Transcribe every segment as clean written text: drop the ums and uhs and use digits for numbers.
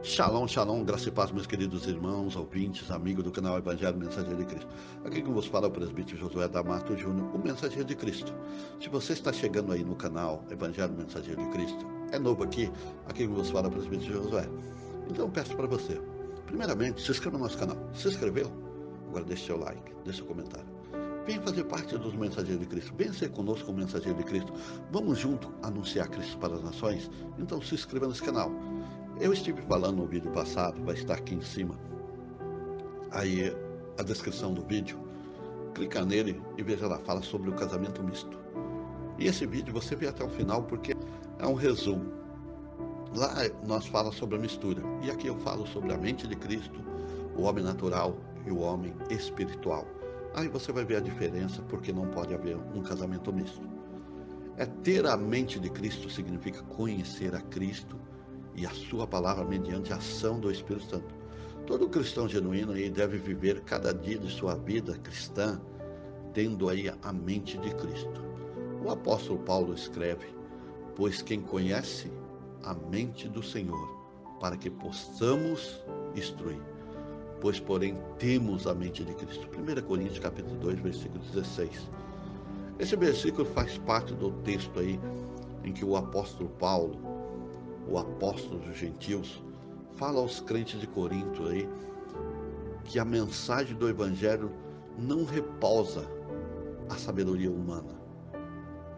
Shalom, shalom, graça e paz, meus queridos irmãos, ouvintes, amigos do canal Evangelho Mensageiro de Cristo. Aqui que vos fala é o presbítero Josué Damasio Júnior, o Mensageiro de Cristo. Se você está chegando aí no canal Evangelho Mensageiro de Cristo, é novo aqui que vos fala é o presbítero Josué. Então eu peço para você, primeiramente, se inscreva no nosso canal. Se inscreveu? Agora deixe seu like, deixe seu comentário. Venha fazer parte dos Mensageiros de Cristo. Venha ser conosco o Mensageiro de Cristo. Vamos junto anunciar Cristo para as nações? Então se inscreva nesse canal. Eu estive falando no vídeo passado, vai estar aqui em cima, aí a descrição do vídeo. Clica nele e veja lá, fala sobre o casamento misto. E esse vídeo você vê até o final porque é um resumo. Lá nós falamos sobre a mistura. E aqui eu falo sobre a mente de Cristo, o homem natural e o homem espiritual. Aí você vai ver a diferença porque não pode haver um casamento misto. Ter a mente de Cristo significa conhecer a Cristo e a sua palavra mediante a ação do Espírito Santo. Todo cristão genuíno aí deve viver cada dia de sua vida cristã tendo aí a mente de Cristo. O apóstolo Paulo escreve: pois quem conhece a mente do Senhor, para que possamos instruir. Pois, porém, temos a mente de Cristo. 1 Coríntios capítulo 2, versículo 16. Esse versículo faz parte do texto aí em que o apóstolo Paulo, o apóstolo dos gentios, fala aos crentes de Corinto aí que a mensagem do evangelho não repousa a sabedoria humana.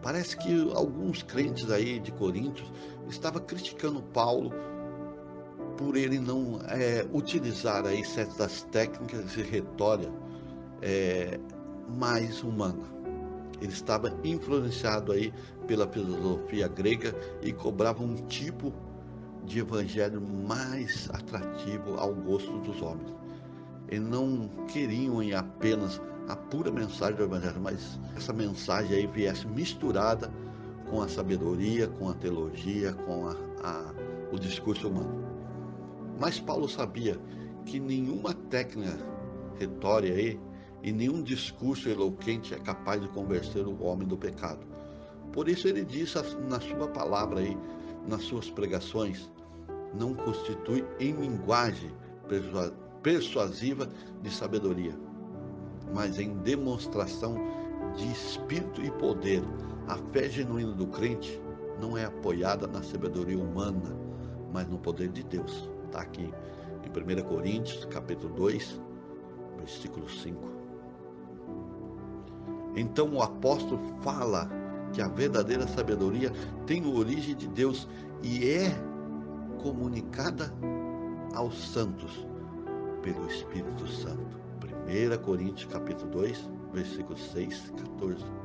Parece que alguns crentes aí de Corinto estavam criticando Paulo por ele não utilizar aí certas técnicas de retórica mais humana. Ele estava influenciado aí pela filosofia grega e cobrava um tipo de evangelho mais atrativo ao gosto dos homens. Eles não queriam em apenas a pura mensagem do evangelho, mas essa mensagem aí viesse misturada com a sabedoria, com a teologia, com o discurso humano. Mas Paulo sabia que nenhuma técnica retórica aí e nenhum discurso eloquente é capaz de convencer o homem do pecado. Por isso ele disse na sua palavra aí, nas suas pregações, não constitui em linguagem persuasiva de sabedoria, mas em demonstração de espírito e poder. A fé genuína do crente não é apoiada na sabedoria humana, mas no poder de Deus. Está aqui em 1 Coríntios, capítulo 2, versículo 5. Então o apóstolo fala que a verdadeira sabedoria tem origem de Deus e é comunicada aos santos pelo Espírito Santo. 1 Coríntios capítulo 2, versículos 6,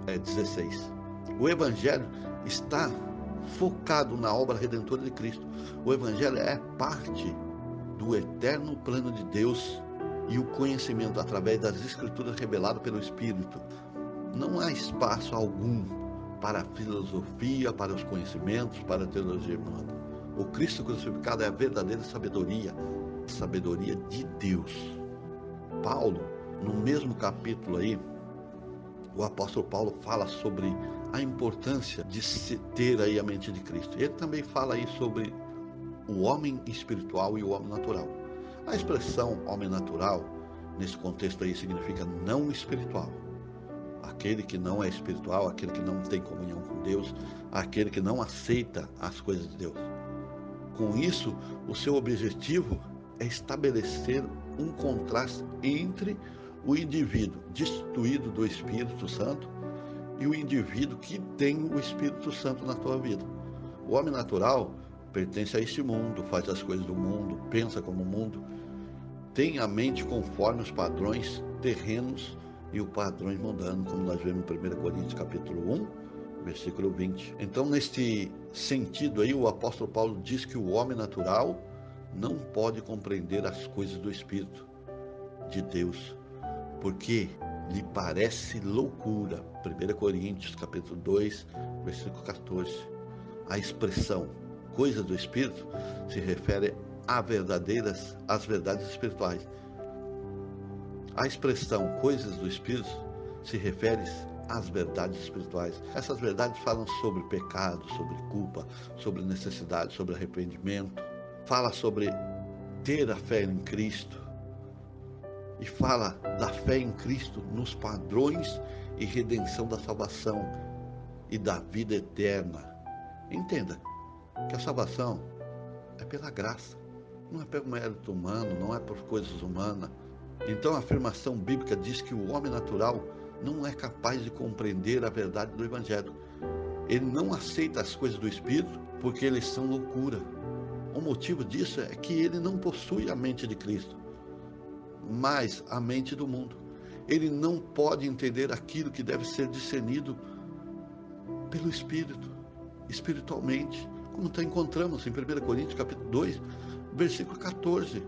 16. O Evangelho está focado na obra redentora de Cristo. O Evangelho é parte do eterno plano de Deus e o conhecimento através das Escrituras revelado pelo Espírito. Não há espaço algum para a filosofia, para os conhecimentos, para a teologia humana. O Cristo crucificado é a verdadeira sabedoria, a sabedoria de Deus. Paulo, no mesmo capítulo aí, o apóstolo Paulo fala sobre a importância de se ter aí a mente de Cristo. Ele também fala aí sobre o homem espiritual e o homem natural. A expressão homem natural, nesse contexto aí, significa não espiritual. Aquele que não é espiritual, aquele que não tem comunhão com Deus, aquele que não aceita as coisas de Deus. Com isso, o seu objetivo é estabelecer um contraste entre o indivíduo destituído do Espírito Santo e o indivíduo que tem o Espírito Santo na sua vida. O homem natural pertence a este mundo, faz as coisas do mundo, pensa como o mundo, tem a mente conforme os padrões terrenos e os padrões mundanos, como nós vemos em 1 Coríntios capítulo 1, versículo 20. Então, neste sentido aí, o apóstolo Paulo diz que o homem natural não pode compreender as coisas do Espírito de Deus, porque lhe parece loucura. 1 Coríntios capítulo 2, versículo 14. A expressão coisas do Espírito se refere às verdades espirituais. A expressão coisas do Espírito se refere às verdades espirituais. Essas verdades falam sobre pecado, sobre culpa, sobre necessidade, sobre arrependimento. Fala sobre ter a fé em Cristo. E fala da fé em Cristo nos padrões e redenção da salvação e da vida eterna. Entenda que a salvação é pela graça, não é pelo mérito humano, não é por coisas humanas. Então a afirmação bíblica diz que o homem natural não é capaz de compreender a verdade do Evangelho. Ele não aceita as coisas do Espírito porque eles são loucura. O motivo disso é que ele não possui a mente de Cristo, mas a mente do mundo. Ele não pode entender aquilo que deve ser discernido pelo Espírito, espiritualmente, como encontramos em 1 Coríntios capítulo 2, versículo 14.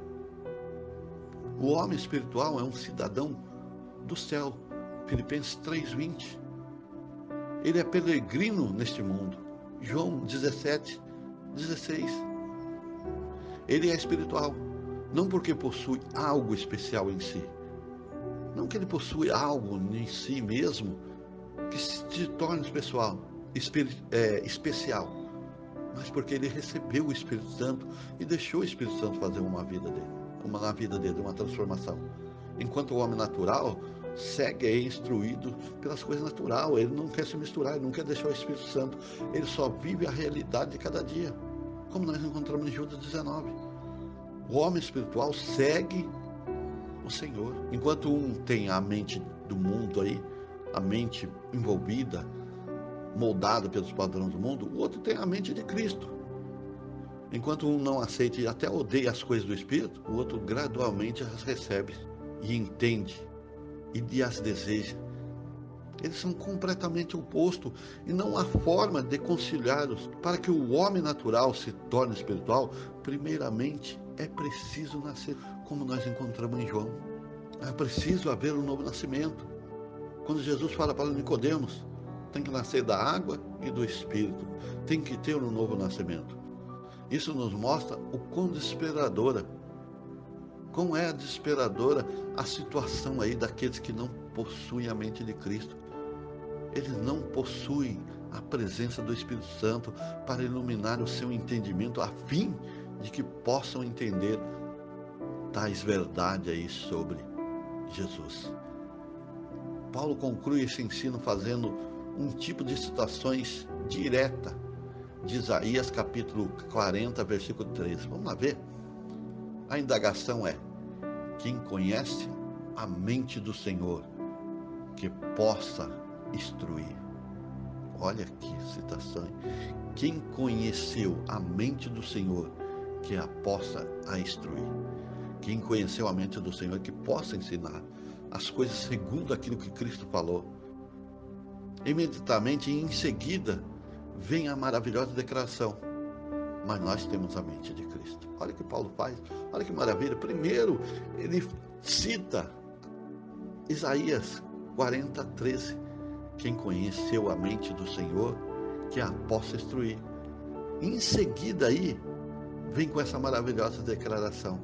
O homem espiritual é um cidadão do céu, Filipenses 3:20. Ele é peregrino neste mundo, João 17:16. Ele é espiritual, não porque possui algo especial em si, não que ele possui algo em si mesmo que se torne especial, mas porque ele recebeu o Espírito Santo e deixou o Espírito Santo fazer na vida dele, uma transformação. Enquanto o homem natural segue e é instruído pelas coisas naturais, ele não quer se misturar, ele não quer deixar o Espírito Santo, ele só vive a realidade de cada dia, como nós encontramos em Judas 19. O homem espiritual segue o Senhor, enquanto um tem a mente do mundo aí, a mente envolvida, moldada pelos padrões do mundo, o outro tem a mente de Cristo. Enquanto um não aceita e até odeia as coisas do Espírito, o outro gradualmente as recebe e entende e as deseja. Eles são completamente opostos e não há forma de conciliá-los. Para que o homem natural se torne espiritual, primeiramente é preciso nascer, como nós encontramos em João. É preciso haver um novo nascimento. Quando Jesus fala para Nicodemos, tem que nascer da água e do Espírito, tem que ter um novo nascimento. Isso nos mostra o quão desesperadora, como é desesperadora a situação aí daqueles que não possuem a mente de Cristo. Eles não possuem a presença do Espírito Santo para iluminar o seu entendimento, a fim de que possam entender tais verdades aí sobre Jesus. Paulo conclui esse ensino fazendo um tipo de citações direta de Isaías capítulo 40, versículo 13. Vamos lá ver? A indagação é: quem conhece a mente do Senhor que possa instruir? Olha que citação. Quem conheceu a mente do Senhor que a possa instruir? Quem conheceu a mente do Senhor que possa ensinar as coisas segundo aquilo que Cristo falou? Imediatamente em seguida vem a maravilhosa declaração: mas nós temos a mente de Cristo. Olha o que Paulo faz, olha que maravilha. Primeiro ele cita Isaías 40, 13. Quem conheceu a mente do Senhor que a possa instruir. Em seguida aí vem com essa maravilhosa declaração.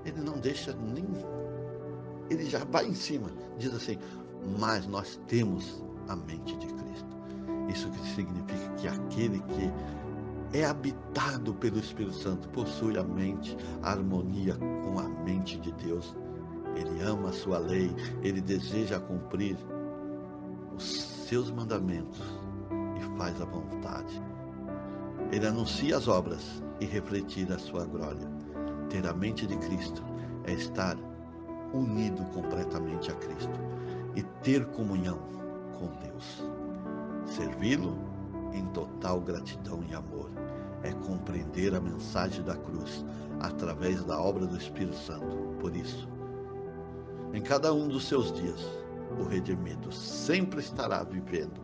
Ele não deixa nem, ele já vai em cima, diz assim: mas nós temos a mente de Cristo. Isso que significa que aquele que é habitado pelo Espírito Santo possui a mente, a harmonia com a mente de Deus. Ele ama a sua lei, ele deseja cumprir os seus mandamentos e faz a vontade. Ele anuncia as obras e refletir a sua glória. Ter a mente de Cristo é estar unido completamente a Cristo e ter comunhão com Deus. Servi-lo em total gratidão e amor é compreender a mensagem da cruz através da obra do Espírito Santo. Por isso, em cada um dos seus dias, o redimido sempre estará vivendo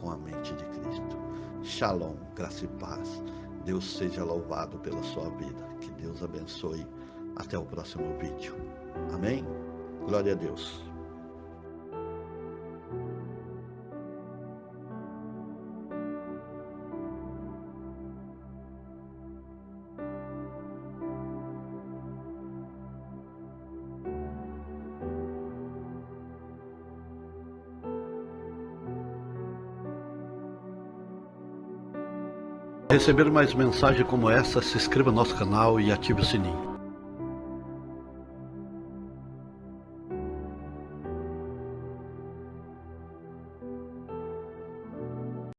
com a mente de Cristo. Shalom, graça e paz. Deus seja louvado pela sua vida. Que Deus abençoe. Até o próximo vídeo. Amém? Glória a Deus. Receber mais mensagens como essa, se inscreva no nosso canal e ative o sininho.